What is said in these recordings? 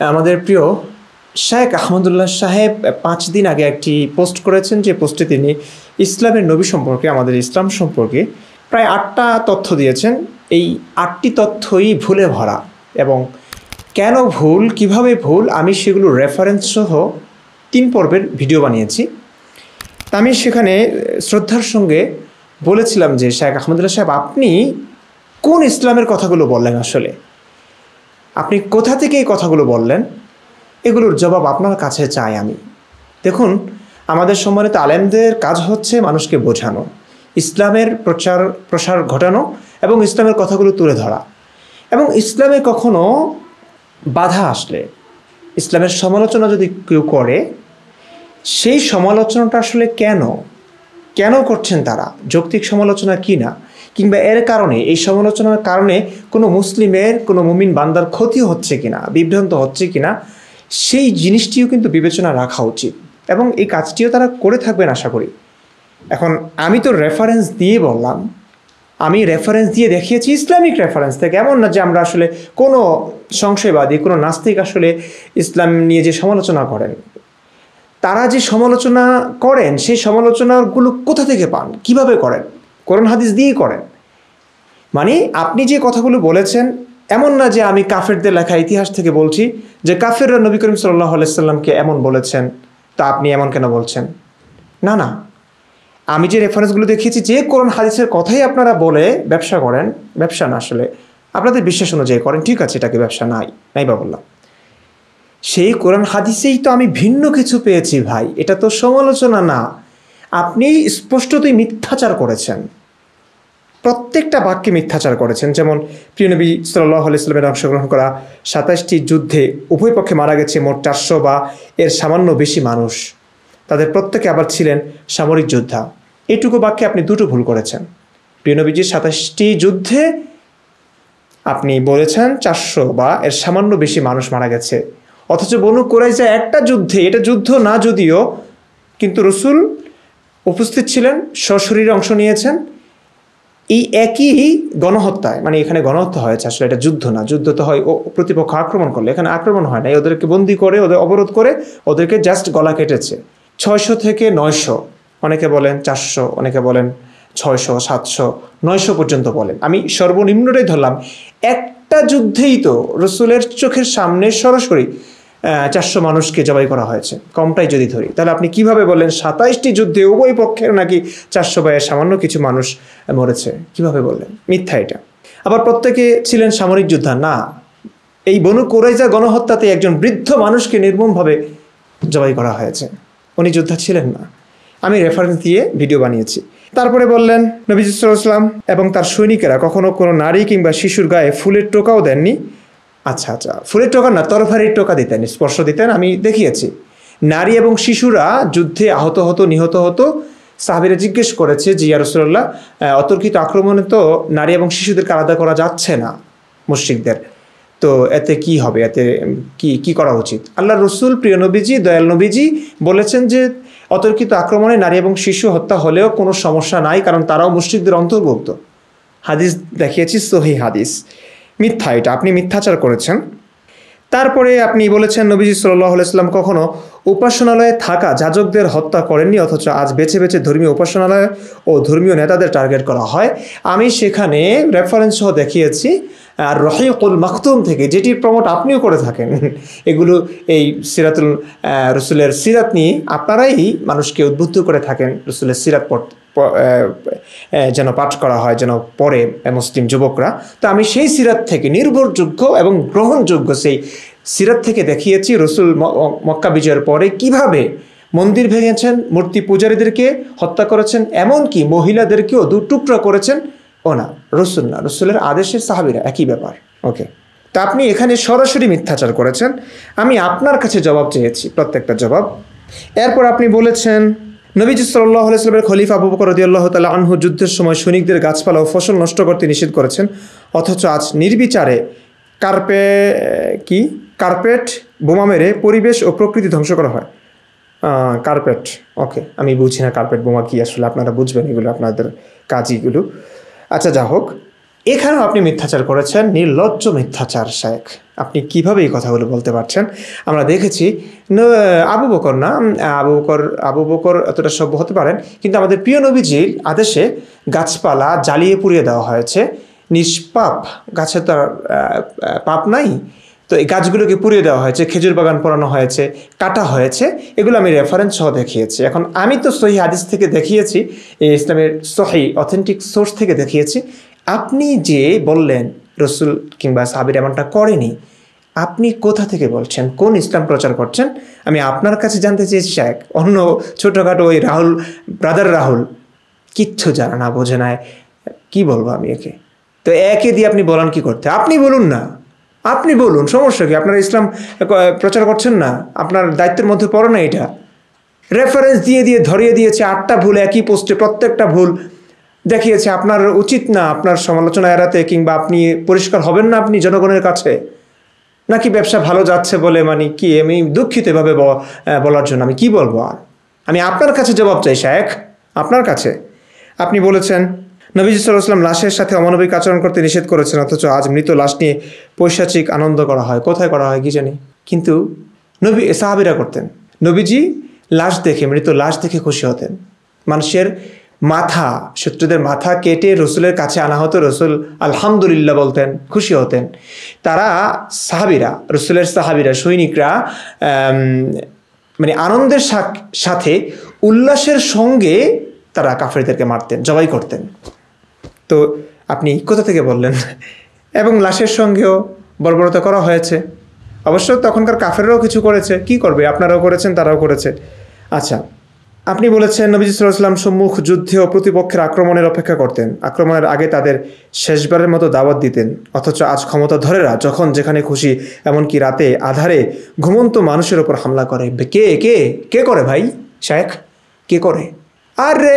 আমাদের প্রিয় শায়েখ আহমদুল্লাহ সাহেব ৫ দিন আগে একটি পোস্ট করেছেন, যে পোস্টে তিনি ইসলামের নবী সম্পর্কে, আমাদের ইসলাম সম্পর্কে প্রায় ৮টা তথ্য দিয়েছেন। এই ৮টি তথ্যই ভুলে ভরা, এবং কেন ভুল, কিভাবে ভুল, আমি সেগুলো রেফারেন্স সহ ৩ পর্বের ভিডিও বানিয়েছি। তা আমি সেখানে শ্রদ্ধার সঙ্গে বলেছিলাম যে শায়েখ আহমদুল্লাহ সাহেব, আপনি কোন ইসলামের কথাগুলো বললেন, আসলে আপনি কোথা থেকে এই কথাগুলো বললেন, এগুলোর জবাব আপনার কাছে চাই আমি। দেখুন, আমাদের সম্মানিত আলেমদের কাজ হচ্ছে মানুষকে বোঝানো, ইসলামের প্রসার ঘটানো এবং ইসলামের কথাগুলো তুলে ধরা। এবং ইসলামে কখনো বাধা আসলে, ইসলামের সমালোচনা যদি কেউ করে, সেই সমালোচনাটা আসলে কেন করছেন তারা, যৌক্তিক সমালোচনা কি না, কিংবা এর কারণে, এই সমালোচনার কারণে কোনো মুসলিমের, কোনো মুমিন বান্দার ক্ষতি হচ্ছে কিনা, বিভ্রান্ত হচ্ছে কিনা, সেই জিনিসটিও কিন্তু বিবেচনা রাখা উচিত, এবং এই কাজটিও তারা করে থাকবেন আশা করি। এখন আমি তো রেফারেন্স দিয়ে বললাম, আমি রেফারেন্স দিয়ে দেখিয়েছি ইসলামিক রেফারেন্স থেকে। এমন না যে আমরা আসলে কোনো সংশয়বাদী, কোনো নাস্তিক আসলে ইসলাম নিয়ে যে সমালোচনা করেন, তারা যে সমালোচনা করেন সেই সমালোচনাগুলো কোথা থেকে পান, কিভাবে করেন? কোরআন হাদিস দিয়েই করেন। মানে আপনি যে কথাগুলো বলেছেন, এমন না যে আমি কাফেরদের লেখা ইতিহাস থেকে বলছি যে কাফেররা নবী করিম সাল্লাল্লাহু আলাইহি সাল্লামকে এমন বলেছেন, তা আপনি এমন কেন বলছেন? না, আমি যে রেফারেন্সগুলো দেখিয়েছি, যে কোরআন হাদিসের কথাই আপনারা বলে ব্যবসা করেন, ব্যবসা না আসলে আপনাদের বিশ্বাস অনুযায়ী করেন, ঠিক আছে, এটাকে ব্যবসা নাই বা বললাম, সেই কোরআন হাদিসেই তো আমি ভিন্ন কিছু পেয়েছি ভাই, এটা তো সমালোচনা না। আপনি স্পষ্টতই মিথ্যাচার করেছেন, প্রত্যেকটা বাক্যে মিথ্যাচার করেছেন। যেমন প্রিয় নবী সাল্লাল্লাহু আলাইহি সাল্লামের অংশগ্রহণ করা ২৭টি যুদ্ধে উভয় পক্ষে মারা গেছে মোট ৪০০ বা এর সামান্য বেশি মানুষ, তাদের প্রত্যেকে আবার ছিলেন সামরিক যোদ্ধা। এইটুকু বাক্যে আপনি দুটো ভুল করেছেন। প্রিয় নবীজির ২৭টি যুদ্ধে আপনি বলেছেন ৪০০ বা এর সামান্য বেশি মানুষ মারা গেছে, অথচ বনু কুরাইজা একটা যুদ্ধে, এটা যুদ্ধ না যদিও, কিন্তু রাসূল উপস্থিত ছিলেন, সশরীরে অংশ নিয়েছেন এই একই গণহত্যায়। মানে এখানে গণহত্যা হয়েছে, আসলে এটা যুদ্ধ না। যুদ্ধ তো হয় ও প্রতিপক্ষ আক্রমণ করলে, এখানে আক্রমণ হয় না, ওদেরকে বন্দি করে, ওদের অবরোধ করে, ওদেরকে জাস্ট গলা কেটেছে। ৬০০ থেকে ৯০০, অনেকে বলেন ৪০০, অনেকে বলেন ৬০০, ৭০০, ৯০০ পর্যন্ত বলেন। আমি সর্বনিম্নটাই ধরলাম। একটা যুদ্ধেই তো রসুলের চোখের সামনে সরাসরি ৪০০ মানুষকে জবাই করা হয়েছে, কমটাই যদি ধরি। তাহলে আপনি কিভাবে বললেন ২৭টি যুদ্ধে উভয় পক্ষের নাকি ৪০০ বা এর সামান্য কিছু মানুষ মরেছে? কিভাবে বললেন? মিথ্যা এটা। আবার প্রত্যেকে ছিলেন সামরিক যোদ্ধা না, এই বনু কুরাইজা গণহত্যাতে একজন বৃদ্ধ মানুষকে নির্মমভাবে জবাই করা হয়েছে, উনি যোদ্ধা ছিলেন না। আমি রেফারেন্স দিয়ে ভিডিও বানিয়েছি। তারপরে বললেন নবী সাল্লাল্লাহু আলাইহি ওয়াসাল্লাম এবং তার সৈনিকেরা কখনো কোনো নারী কিংবা শিশুর গায়ে ফুলের টোকাও দেননি। আচ্ছা, ফুলের টোকা না, তরবারির টোকা দিতেন, স্পর্শ দিতেন, আমি দেখিয়েছি। নারী এবং শিশুরা যুদ্ধে আহত হতো, নিহত হতো। সাহাবীরা জিজ্ঞেস করেছে যে ইয়া রাসূলুল্লাহ, অতর্কিত আক্রমণে তো নারী এবং শিশুদেরকে আলাদা করা যাচ্ছে না মুশরিকদের, তো এতে কি হবে, এতে কি করা উচিত? আল্লাহ রসুল, প্রিয় নবীজি, দয়াল নবীজি বলেছেন যে অতর্কিত আক্রমণে নারী এবং শিশু হত্যা হলেও কোনো সমস্যা নাই, কারণ তারাও মুশরিকদের অন্তর্ভুক্ত। হাদিস দেখিয়েছি, সহিহ হাদিস। মিথ্যা, এটা আপনি মিথ্যাচার করেছেন। তারপরে আপনি বলেছেন নবীজি সাল্লাল্লাহু আলাইহি ওয়াসাল্লাম কখনো উপাসনালয়ে থাকা যাজকদের হত্যা করেননি, অথচ আজ বেছে বেছে ধর্মীয় উপাসনালয় ও ধর্মীয় নেতাদের টার্গেট করা হয়। আমি সেখানে রেফারেন্স সহ দেখিয়েছি আর রহিকুল মাকতুম থেকে, যেটির প্রমোট আপনিও করে থাকেন। এগুলো এই সিরাতুল রসুলের সিরাত নিয়ে আপনারাই মানুষকে উদ্বুদ্ধ করে থাকেন, রসুলের সিরাত যেন পাঠ করা হয়, যেন পড়ে মুসলিম যুবকরা। তো আমি সেই সিরাত থেকে, নির্ভরযোগ্য এবং গ্রহণযোগ্য সেই সিরাত থেকে দেখিয়েছি রসুল মক্কা বিজয়ের পরে কিভাবে মন্দির ভেঙেছেন, মূর্তি পূজারীদেরকে হত্যা করেছেন, এমনকি মহিলাদেরকেও দুটুকরা করেছেন। ও না, রসুল না, রসুলের আদেশের সাহাবীরা, একই ব্যাপার। ওকে, তা আপনি এখানে সরাসরি মিথ্যাচার করেছেন। আমি আপনার কাছে জবাব চেয়েছি, প্রত্যেকটা জবাব। এরপর আপনি বলেছেন নবীজি সাল্লাল্লাহু আলাইহি ওয়াসাল্লামের খলিফা আবু বকর রাদিয়াল্লাহু তাআলা আনহু যুদ্ধের সময় সৈনিকদের গাছপালা ও ফসল নষ্ট করতে নিষেধ করেছেন, অথচ আজ নির্বিচারে কার্পেট বোমা মেরে পরিবেশ ও প্রকৃতি ধ্বংস করা হয়। কার্পেট, ওকে, আমি বুঝি না কার্পেট বোমা কি, আসলে আপনারা বুঝবেন, এগুলো আপনাদের কাজইগুলো। আচ্ছা, যা হোক, এখানেও আপনি মিথ্যাচার করেছেন, নির্লজ্জ মিথ্যাচার শায়েখ। আপনি কিভাবে এই কথাগুলো বলতে পারছেন? আমরা দেখেছি আবু বকর না, আবু বকর এতটা সভ্য হতে পারেন, কিন্তু আমাদের প্রিয় নবীজির আদেশে গাছপালা জ্বালিয়ে পুড়িয়ে দেওয়া হয়েছে। নিষ্পাপ, গাছে তো পাপ নাই, তো এই গাছগুলোকে পুড়িয়ে দেওয়া হয়েছে, খেজুর বাগান পোড়ানো হয়েছে, কাটা হয়েছে। এগুলো আমি রেফারেন্স সহ দেখিয়েছি। এখন আমি তো সহি হাদিস থেকে দেখিয়েছি, এই ইসলামের সহি অথেন্টিক সোর্স থেকে দেখিয়েছি। আপনি যে বললেন রসুল কিংবা সাহাবীরা এমনটা করেনি, আপনি কোথা থেকে বলছেন? কোন ইসলাম প্রচার করছেন? আমি আপনার কাছে জানতে চেয়েছি শায়েখ। অন্য ছোটোখাটো ওই ব্রাদার রাহুল কিচ্ছু জানে না, বোঝে না, কি বলবো আমি একে? তো একে দিয়ে আপনি বলান কি করতে? আপনি বলুন না, আপনি বলুন, সমস্যা কি? আপনারা ইসলাম প্রচার করছেন না, আপনার দায়িত্বের মধ্যে পড়ে না এটা? রেফারেন্স দিয়ে দিয়ে ধরিয়ে দিয়েছে 8টা ভুল একই পোস্টে, প্রত্যেকটা ভুল দেখিয়েছে। আপনার উচিত না আপনার সমালোচনা এড়াতে, কিংবা আপনি পরিষ্কার হবেন না আপনি জনগণের কাছে? নাকি ব্যবসা ভালো যাচ্ছে বলে মানে কি? আমি দুঃখিত এভাবে বলার জন্য। আমি কি বলবো আর? আমি আপনার কাছে জবাব চাই শায়েখ, আপনার কাছে। আপনি বলেছেন নবীজি সাল্লাল্লাহু আলাইহি ওয়াসাল্লাম লাশের সাথে অমানবিক আচরণ করতে নিষেধ করেছেন, অথচ আজ মৃত লাশ নিয়ে পৈশাচিক আনন্দ করা হয়। কোথায় করা হয় কি জানি, কিন্তু সাহাবীরা করতেন। নবীজি লাশ দেখে, মৃত লাশ দেখে খুশি হতেন। মানুষের মাথা, শত্রুদের মাথা কেটে রসুলের কাছে আনা হতো, রসুল আলহামদুলিল্লাহ বলতেন, খুশি হতেন। তারা সাহাবীরা, রসুলের সাহাবীরা, সৈনিকরা মানে আনন্দের সাথে উল্লাসের সঙ্গে তারা কাফেরদেরকে মারতেন, জবাই করতেন। তো আপনি কোথা থেকে বললেন? এবং লাশের সঙ্গেও বর্বরতা করা হয়েছে। অবশ্য তখনকার কাফেররাও কিছু করেছে, কি করবে? আপনারাও করেছেন, তারাও করেছে। আচ্ছা, আপনি বলেছেন নবীজি সাল্লাল্লাহু আলাইহি ওয়াসাল্লাম সম্মুখ যুদ্ধে ও প্রতিপক্ষের আক্রমণের অপেক্ষা করতেন, আক্রমণের আগে তাদের শেষবারের মতো দাওয়াত দিতেন। অথচ আজ ক্ষমতাধরেরা যখন যেখানে খুশি, এমনকি রাতে আধারে ঘুমন্ত মানুষের ওপর হামলা করে। কে কে কে করে ভাই শায়েখ? কে করে? আরে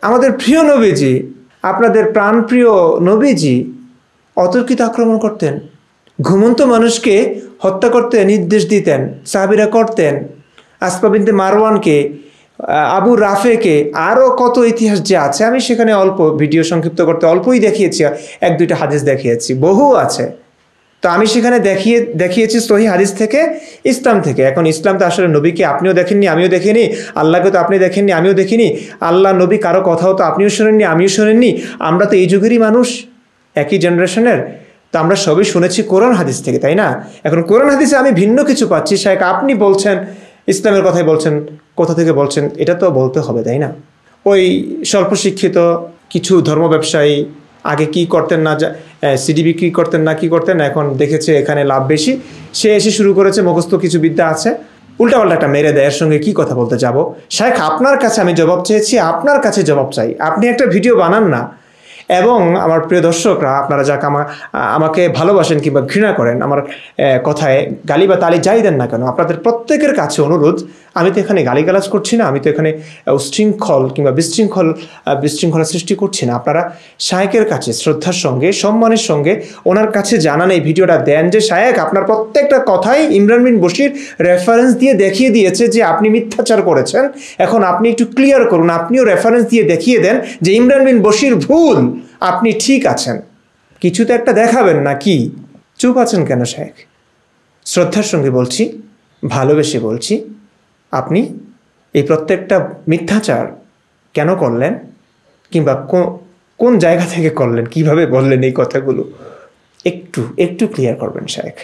আমাদের প্রিয় নবীজি, আপনাদের প্রাণপ্রিয় নবীজি অতর্কিত আক্রমণ করতেন, ঘুমন্ত মানুষকে হত্যা করতে নির্দেশ দিতেন, সাহাবীরা করতেন। আসমা বিনতে মারওয়ানকে, আবু রাফেকে, আরও কত ইতিহাস যে আছে, আমি সেখানে অল্প ভিডিও সংক্ষিপ্ত করতে অল্পই দেখিয়েছি, 1-2টা হাদিস দেখিয়েছি, বহু আছে। তো আমি সেখানে দেখিয়েছি সহি হাদিস থেকে, ইসলাম থেকে। এখন ইসলাম তো আসলে নবীকে আপনিও দেখেননি, আমিও দেখিনি, আল্লাহকে তো আপনি দেখেননি, আমিও দেখিনি, আল্লাহ নবী কারো কথাও তো আপনিও শোনেননি, আমিও শোনেননি। আমরা তো এই যুগেরই মানুষ, একই জেনারেশনের, তো আমরা সবই শুনেছি কোরআন হাদিস থেকে, তাই না? এখন কোরআন হাদিসে আমি ভিন্ন কিছু পাচ্ছি শায়েখ, আপনি বলছেন ইসলামের কথাই বলছেন, কোথা থেকে বলছেন এটা তো বলতে হবে, তাই না? ওই স্বল্প শিক্ষিত কিছু ধর্ম ব্যবসায়ী আগে কি করতেন না, সিডি বিক্রি করতেন না, কি করতেন, এখন দেখেছে এখানে লাভ বেশি, সে এসে শুরু করেছে, মুখস্থ কিছু বিদ্যা আছে, উল্টাপাল্টা একটা মেরে দেয়, এর সঙ্গে কি কথা বলতে যাব? শায়েখ আপনার কাছে আমি জবাব চেয়েছি, আপনার কাছে জবাব চাই। আপনি একটা ভিডিও বানান না। এবং আমার প্রিয় দর্শকরা, আপনারা যাকে আমাকে ভালোবাসেন কিংবা ঘৃণা করেন, আমার কথায় গালি বা তালি যাই দেন না কেন, আপনাদের প্রত্যেকের কাছে অনুরোধ, আমি তো এখানে গালিগালাজ করছি না, আমি তো এখানে উচ্ছৃঙ্খল কিংবা বিশৃঙ্খলা সৃষ্টি করছি না। আপনারা শায়েখের কাছে শ্রদ্ধার সঙ্গে, সম্মানের সঙ্গে ওনার কাছে জানান, এই ভিডিওটা দেন যে শায়েখ আপনার প্রত্যেকটা কথাই ইমরান বিন বশির রেফারেন্স দিয়ে দেখিয়ে দিয়েছে যে আপনি মিথ্যাচার করেছেন। এখন আপনি একটু ক্লিয়ার করুন, আপনিও রেফারেন্স দিয়ে দেখিয়ে দেন যে ইমরান বিন বশির ভুল, আপনি ঠিক আছেন। কিছু তো একটা দেখাবেন না, কি চুপ আছেন কেন শায়েখ? শ্রদ্ধার সঙ্গে বলছি, ভালোবেসে বলছি, আপনি এই প্রত্যেকটা মিথ্যাচার কেন করলেন, কিংবা কোন জায়গা থেকে করলেন, কিভাবে বললেন এই কথাগুলো, একটু ক্লিয়ার করবেন শায়েখ।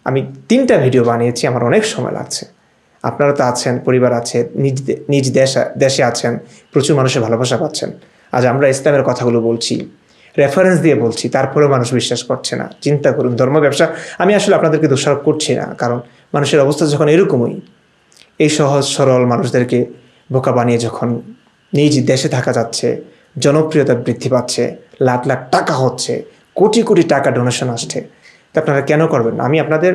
আমি 3টা ভিডিও বানিয়েছি, আমার অনেক সময় লাগছে। আপনারা তো আছেন, পরিবার আছে, নিজ দেশে আছেন, প্রচুর মানুষের ভালোবাসা পাচ্ছেন। আজ আমরা ইসলামের কথাগুলো বলছি, রেফারেন্স দিয়ে বলছি, তারপরেও মানুষ বিশ্বাস করছে না। চিন্তা করুন, ধর্ম ব্যবসা, আমি আসলে আপনাদেরকে দোষারোপ করছি না, কারণ মানুষের অবস্থা যখন এরকমই, এই সহজ সরল মানুষদেরকে বোকা বানিয়ে যখন নিজ দেশে থাকা যাচ্ছে, জনপ্রিয়তা বৃদ্ধি পাচ্ছে, লাখ লাখ টাকা হচ্ছে, কোটি কোটি টাকা ডোনেশন আসছে, তা আপনারা কেন করবেন না? আমি আপনাদের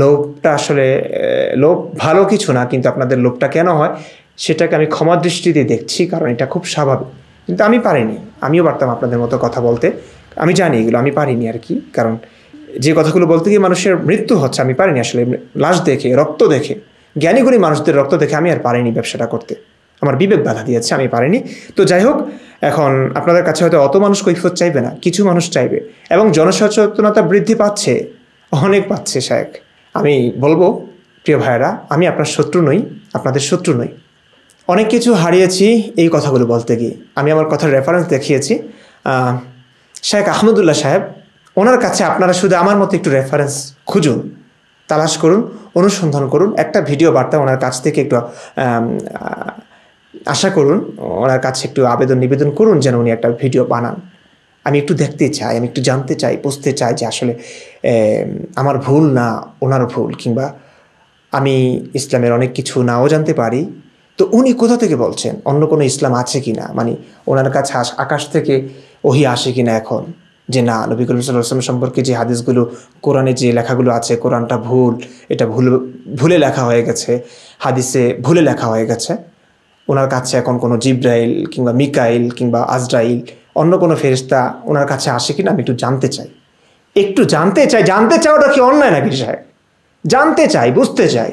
লোভটা, আসলে লোভ ভালো কিছু না, কিন্তু আপনাদের লোভটা কেন হয় সেটাকে আমি ক্ষমা দৃষ্টিতে দেখছি, কারণ এটা খুব স্বাভাবিক। কিন্তু আমি পারিনি, আমিও পারতাম আপনাদের মতো কথা বলতে, আমি জানি এগুলো, আমি পারিনি আর কি। কারণ যে কথাগুলো বলতে গিয়ে মানুষের মৃত্যু হচ্ছে, আমি পারিনি আসলে। লাশ দেখে, রক্ত দেখে, জ্ঞানীগুণী মানুষদের রক্ত দেখে আমি আর পারিনি ব্যবসাটা করতে। আমার বিবেক বাধা দিয়েছে, আমি পারিনি। তো যাই হোক, এখন আপনাদের কাছে হয়তো অত মানুষ কৈফিয়ত চাইবে না, কিছু মানুষ চাইবে, এবং জনসচেতনতা বৃদ্ধি পাচ্ছে, অনেক পাচ্ছে শায়েখ। আমি বলবো প্রিয় ভাইয়েরা, আমি আপনার শত্রু নই, আপনাদের শত্রু নই। অনেক কিছু হারিয়েছি এই কথাগুলো বলতে গিয়ে। আমি আমার কথার রেফারেন্স দেখিয়েছি শায়েখ আহমদুল্লাহ সাহেব, ওনার কাছে আপনারা শুধু আমার মতো একটু রেফারেন্স খুঁজুন, তালাশ করুন, অনুসন্ধান করুন, একটা ভিডিও বার্তা ওনার কাছ থেকে একটু আশা করুন, ওনার কাছে একটু আবেদন নিবেদন করুন যেন উনি একটা ভিডিও বানান। আমি একটু দেখতে চাই, আমি একটু জানতে চাই, বুঝতে চাই যে আসলে আমার ভুল না ওনার ভুল, কিংবা আমি ইসলামের অনেক কিছু নাও জানতে পারি। তো উনি কোথা থেকে বলছেন, অন্য কোনো ইসলাম আছে কি না, মানে ওনার কাছে আকাশ থেকে ওহি আসে কি না এখন, যে না নবী করিম সাল্লাল্লাহু আলাইহি ওয়াসাল্লাম সম্পর্কে যে হাদিসগুলো, কোরআনে যে লেখাগুলো আছে, কোরআনটা ভুল, এটা ভুলে লেখা হয়ে গেছে, হাদিসে ভুলে লেখা হয়ে গেছে। ওনার কাছে এখন কোনো জিব্রাইল কিংবা মিকাইল কিংবা আজরাইল অন্য কোনো ফেরেশতা ওনার কাছে আসে কিনা, আমি একটু জানতে চাই, একটু জানতে চাই। জানতে চাওয়াটা কি অন্যায় নাকি সাহেব? জানতে চাই, বুঝতে চাই।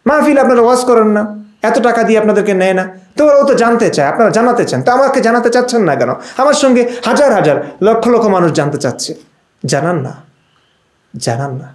মাহফিল আপনারা ওয়াজ করেন না, এত টাকা দিয়ে আপনাদেরকে নেয় না, তো ও তো জানতে চায়, আপনারা জানাতে চান, তো আমাকে জানাতে চাচ্ছেন না কেন? আমার সঙ্গে হাজার হাজার লক্ষ লক্ষ মানুষ জানতে চাচ্ছে, জানান না, জানান না।